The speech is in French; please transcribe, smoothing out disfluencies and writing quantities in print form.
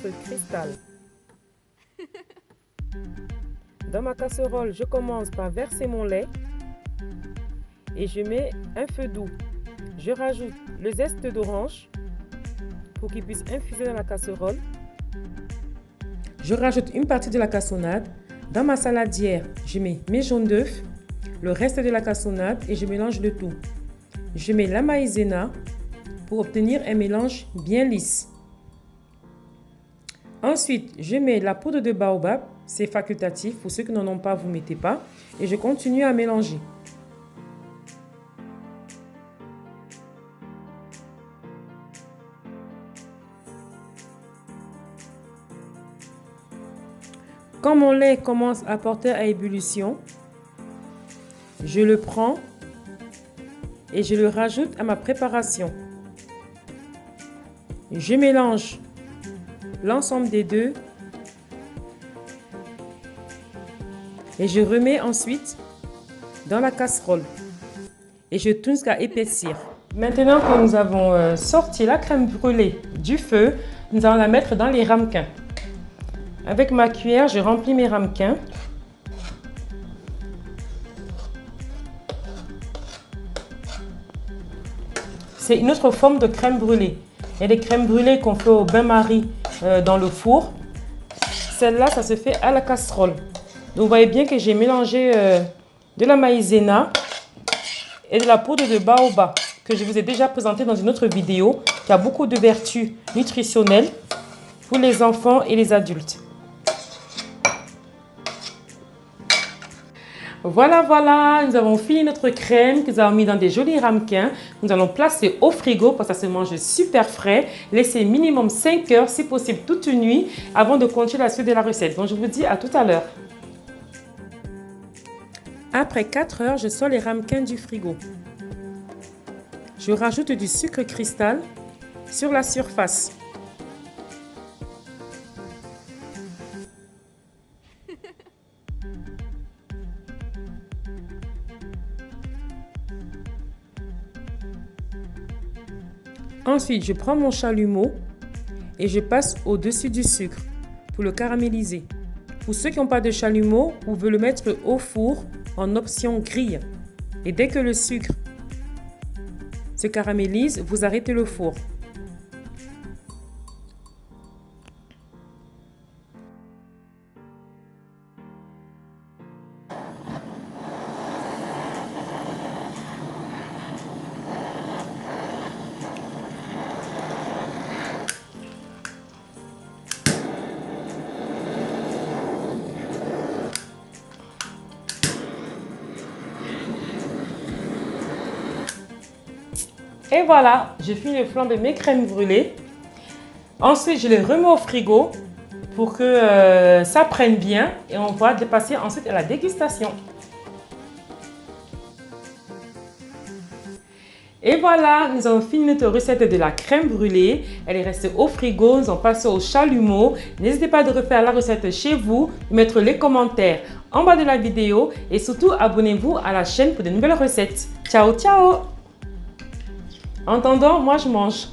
sucre cristal. Dans ma casserole, je commence par verser mon lait et je mets un feu doux. Je rajoute le zeste d'orange pour qu'il puisse infuser dans la casserole. Je rajoute une partie de la cassonade. Dans ma saladière, je mets mes jaunes d'œufs, le reste de la cassonade et je mélange le tout. Je mets la maïzena pour obtenir un mélange bien lisse. Ensuite, je mets la poudre de baobab, c'est facultatif, pour ceux qui n'en ont pas, vous ne mettez pas. Et je continue à mélanger. Quand mon lait commence à porter à ébullition, je le prends et je le rajoute à ma préparation. Je mélange l'ensemble des deux et je remets ensuite dans la casserole et je tourne jusqu'à épaissir. Maintenant que nous avons sorti la crème brûlée du feu, nous allons la mettre dans les ramequins. Avec ma cuillère, je remplis mes ramequins. C'est une autre forme de crème brûlée. Il y a des crèmes brûlées qu'on fait au bain-marie dans le four. Celle-là, ça se fait à la casserole. Donc, vous voyez bien que j'ai mélangé de la maïzena et de la poudre de baobab que je vous ai déjà présenté dans une autre vidéo qui a beaucoup de vertus nutritionnelles pour les enfants et les adultes. Voilà, nous avons fini notre crème que nous avons mis dans des jolis ramequins. Nous allons placer au frigo parce que ça se mange super frais. Laissez minimum 5 heures, si possible toute une nuit, avant de continuer la suite de la recette. Donc je vous dis à tout à l'heure. Après 4 heures, je sors les ramequins du frigo. Je rajoute du sucre cristal sur la surface. Ensuite, je prends mon chalumeau et je passe au-dessus du sucre pour le caraméliser. Pour ceux qui n'ont pas de chalumeau, vous pouvez le mettre au four en option grille. Et dès que le sucre se caramélise, vous arrêtez le four. Et voilà, j'ai fini de flamber mes crèmes brûlées. Ensuite, je les remets au frigo pour que ça prenne bien et on va passer ensuite à la dégustation. Et voilà, nous avons fini notre recette de la crème brûlée. Elle est restée au frigo, nous allons passer au chalumeau. N'hésitez pas à refaire la recette chez vous, mettre les commentaires en bas de la vidéo et surtout abonnez-vous à la chaîne pour de nouvelles recettes. Ciao, ciao! En attendant, moi je mange.